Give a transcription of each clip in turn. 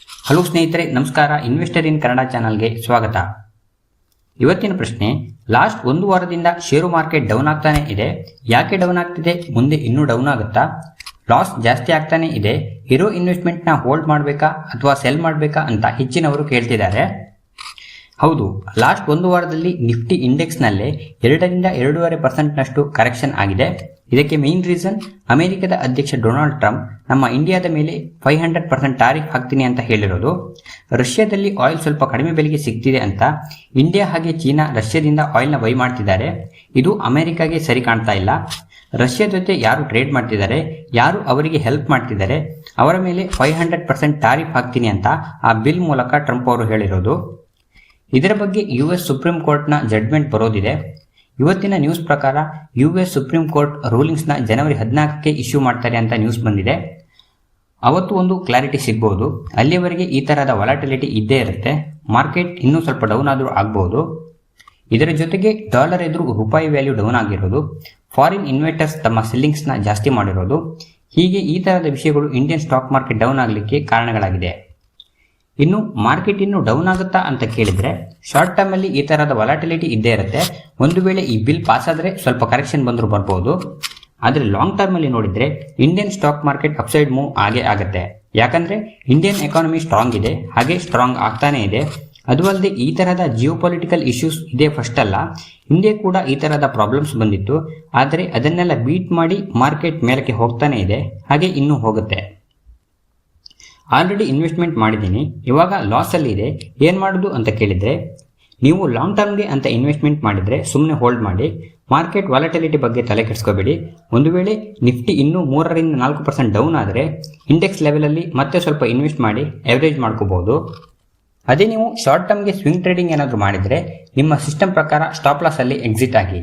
Hello ಸ್ನೇಹಿತರೆ, ನಮಸ್ಕಾರ. Investor ಇನ್ ಕನ್ನಡ ಚಾನಲ್ಗೆ ಸ್ವಾಗತ. ಇವತ್ತಿನ ಪ್ರಶ್ನೆ, ಲಾಸ್ಟ್ ಒಂದು ವಾರದಿಂದ ಷೇರು ಮಾರ್ಕೆಟ್ ಡೌನ್ ಆಗ್ತಾನೆ ಇದೆ. ಯಾಕೆ ಡೌನ್ ಆಗ್ತಿದೆ? ಮುಂದೆ ಇನ್ನೂ ಡೌನ್ ಆಗುತ್ತಾ? ಲಾಸ್ ಜಾಸ್ತಿ ಆಗ್ತಾನೆ ಇದೆ. ಇರೋ ಇನ್ವೆಸ್ಟ್ಮೆಂಟ್ನ ಹೋಲ್ಡ್ ಮಾಡಬೇಕಾ ಅಥವಾ ಸೆಲ್ ಮಾಡಬೇಕಾ ಅಂತ ಹೆಚ್ಚಿನವರು ಕೇಳ್ತಿದ್ದಾರೆ. ಹೌದು, ಲಾಸ್ಟ್ ಒಂದು ವಾರದಲ್ಲಿ ನಿಫ್ಟಿ ಇಂಡೆಕ್ಸ್ನಲ್ಲೇ 2.5% ಕರೆಕ್ಷನ್ ಆಗಿದೆ. ಇದಕ್ಕೆ ಮೇನ್ ರೀಸನ್, ಅಮೆರಿಕದ ಅಧ್ಯಕ್ಷ ಡೊನಾಲ್ಡ್ ಟ್ರಂಪ್ ನಮ್ಮ ಇಂಡಿಯಾದ ಮೇಲೆ 500% ಟಾರಿಫ್ ಹಾಕ್ತೀನಿ ಅಂತ ಹೇಳಿರೋದು. ರಷ್ಯಾದಲ್ಲಿ ಆಯಿಲ್ ಸ್ವಲ್ಪ ಕಡಿಮೆ ಬೆಲೆಗೆ ಸಿಗ್ತಿದೆ ಅಂತ ಇಂಡಿಯಾ ಹಾಗೆ ಚೀನಾ ರಷ್ಯಾದಿಂದ ಆಯಿಲ್ನ ಬೈ ಮಾಡ್ತಿದ್ದಾರೆ. ಇದು ಅಮೆರಿಕಾಗೆ ಸರಿ ಕಾಣ್ತಾ ಇಲ್ಲ. ರಷ್ಯಾ ಜೊತೆ ಯಾರು ಟ್ರೇಡ್ ಮಾಡ್ತಿದ್ದಾರೆ, ಯಾರು ಅವರಿಗೆ ಹೆಲ್ಪ್ ಮಾಡ್ತಿದ್ದಾರೆ, ಅವರ ಮೇಲೆ 500% ಟಾರಿಫ್ ಹಾಕ್ತೀನಿ ಅಂತ ಆ ಬಿಲ್ ಮೂಲಕ ಟ್ರಂಪ್ ಅವರು ಹೇಳಿರೋದು. ಇದರ ಬಗ್ಗೆ US ಸುಪ್ರೀಂ ಕೋರ್ಟ್ನ ಜಡ್ಜ್ಮೆಂಟ್ ಬರೋದಿದೆ. ಇವತ್ತಿನ ನ್ಯೂಸ್ ಪ್ರಕಾರ US ಸುಪ್ರೀಂ ಕೋರ್ಟ್ ರೂಲಿಂಗ್ಸ್ನ ಜನವರಿ 14ಕ್ಕೆ ಇಶ್ಯೂ ಮಾಡ್ತಾರೆ ಅಂತ ನ್ಯೂಸ್ ಬಂದಿದೆ. ಅವತ್ತು ಒಂದು ಕ್ಲಾರಿಟಿ ಸಿಗ್ಬೋದು. ಅಲ್ಲಿಯವರೆಗೆ ಈ ತರಹದ ವಾಲಟಿಲಿಟಿ ಇದ್ದೇ ಇರುತ್ತೆ. ಮಾರ್ಕೆಟ್ ಇನ್ನೂ ಸ್ವಲ್ಪ ಡೌನ್ ಆದರೂ ಆಗ್ಬಹುದು. ಇದರ ಜೊತೆಗೆ ಡಾಲರ್ ಎದುರು ರೂಪಾಯಿ ವ್ಯಾಲ್ಯೂ ಡೌನ್ ಆಗಿರೋದು, ಫಾರಿನ್ ಇನ್ವೆಸ್ಟರ್ಸ್ ತಮ್ಮ ಸೆಲ್ಲಿಂಗ್ಸ್ನ ಜಾಸ್ತಿ ಮಾಡಿರೋದು, ಹೀಗೆ ಈ ತರಹದ ವಿಷಯಗಳು ಇಂಡಿಯನ್ ಸ್ಟಾಕ್ ಮಾರ್ಕೆಟ್ ಡೌನ್ ಆಗಲಿಕ್ಕೆ ಕಾರಣಗಳಾಗಿದೆ. ಇನ್ನು ಮಾರ್ಕೆಟ್ ಇನ್ನು ಡೌನ್ ಆಗುತ್ತಾ ಅಂತ ಕೇಳಿದ್ರೆ, ಶಾರ್ಟ್ ಟರ್ಮ್ ಅಲ್ಲಿ ಈ ತರಹದ ವಾಲಟಿಲಿಟಿ ಇದ್ದೇ ಇರುತ್ತೆ. ಒಂದು ವೇಳೆ ಈ ಬಿಲ್ ಪಾಸ್ ಆದ್ರೆ ಸ್ವಲ್ಪ ಕರೆಕ್ಷನ್ ಬಂದರೂ ಬರ್ಬೋದು. ಆದರೆ ಲಾಂಗ್ ಟರ್ಮ್ ಅಲ್ಲಿ ನೋಡಿದ್ರೆ Indian stock market upside move ಆಗೇ ಆಗುತ್ತೆ. ಯಾಕಂದ್ರೆ ಇಂಡಿಯನ್ ಎಕಾನಮಿ ಸ್ಟ್ರಾಂಗ್ ಇದೆ, ಹಾಗೆ ಸ್ಟ್ರಾಂಗ್ ಆಗ್ತಾನೆ ಇದೆ. ಅದು ಅಲ್ಲದೆ ಈ ತರಹದ ಜಿಯೋಪೊಲಿಟಿಕಲ್ ಇಶ್ಯೂಸ್ ಇದೆ ಫಸ್ಟ್ ಅಲ್ಲ, ಹಿಂದೆ ಕೂಡ ಈ ತರಹದ ಪ್ರಾಬ್ಲಮ್ಸ್ ಬಂದಿತ್ತು. ಆದರೆ ಅದನ್ನೆಲ್ಲ ಬೀಟ್ ಮಾಡಿ ಮಾರ್ಕೆಟ್ ಮೇಲಕ್ಕೆ ಹೋಗ್ತಾನೆ ಇದೆ, ಹಾಗೆ ಇನ್ನೂ ಹೋಗುತ್ತೆ. ಆಲ್ರೆಡಿ ಇನ್ವೆಸ್ಟ್ಮೆಂಟ್ ಮಾಡಿದ್ದೀನಿ, ಇವಾಗ ಲಾಸ್ ಅಲ್ಲಿ ಇದೆ, ಏನು ಮಾಡೋದು ಅಂತ ಕೇಳಿದ್ರೆ, ನೀವು ಲಾಂಗ್ ಟರ್ಮ್ಗೆ ಅಂತ ಇನ್ವೆಸ್ಟ್ಮೆಂಟ್ ಮಾಡಿದ್ರೆ ಸುಮ್ಮನೆ ಹೋಲ್ಡ್ ಮಾಡಿ. ಮಾರ್ಕೆಟ್ ವಾಲಟಿಲಿಟಿ ಬಗ್ಗೆ ತಲೆ ಕೆಡಿಸ್ಕೋಬೇಡಿ. ಒಂದು ವೇಳೆ ನಿಫ್ಟಿ ಇನ್ನೂ 3-4% ಡೌನ್ ಆದರೆ ಇಂಡೆಕ್ಸ್ ಲೆವೆಲಲ್ಲಿ ಮತ್ತೆ ಸ್ವಲ್ಪ ಇನ್ವೆಸ್ಟ್ ಮಾಡಿ ಎವರೇಜ್ ಮಾಡ್ಕೋಬಹುದು. ಅದೇ ನೀವು ಶಾರ್ಟ್ ಟರ್ಮ್ಗೆ ಸ್ವಿಂಗ್ ಟ್ರೇಡಿಂಗ್ ಏನಾದರೂ ಮಾಡಿದರೆ ನಿಮ್ಮ ಸಿಸ್ಟಮ್ ಪ್ರಕಾರ ಸ್ಟಾಪ್ ಲಾಸ್ ಅಲ್ಲಿ ಎಕ್ಸಿಟ್ ಆಗಿ.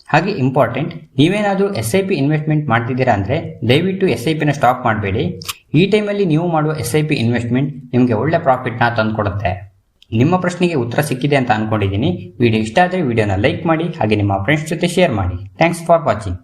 ಹಾಗೆ ಇಂಪಾರ್ಟೆಂಟ್, ನೀವೇನಾದರೂ SIP ಇನ್ವೆಸ್ಟ್ಮೆಂಟ್ ಮಾಡ್ತಿದ್ದೀರಾ ಅಂದರೆ ದಯವಿಟ್ಟು SIPನ ಸ್ಟಾಪ್ ಮಾಡಬೇಡಿ. ಈ ಟೈಮಲ್ಲಿ ನೀವು ಮಾಡುವ SIP ಇನ್ವೆಸ್ಟ್ಮೆಂಟ್ ನಿಮಗೆ ಒಳ್ಳೆ ಪ್ರಾಫಿಟ್ನ ತಂದುಕೊಡುತ್ತೆ. ನಿಮ್ಮ ಪ್ರಶ್ನೆಗೆ ಉತ್ತರ ಸಿಕ್ಕಿದೆ ಅಂತ ಅನ್ಕೊಂಡಿದ್ದೀನಿ. ವಿಡಿಯೋ ಇಷ್ಟ ಆದರೆ ವಿಡಿಯೋನ ಲೈಕ್ ಮಾಡಿ, ಹಾಗೆ ನಿಮ್ಮ ಫ್ರೆಂಡ್ಸ್ ಜೊತೆ ಶೇರ್ ಮಾಡಿ. Thanks for watching.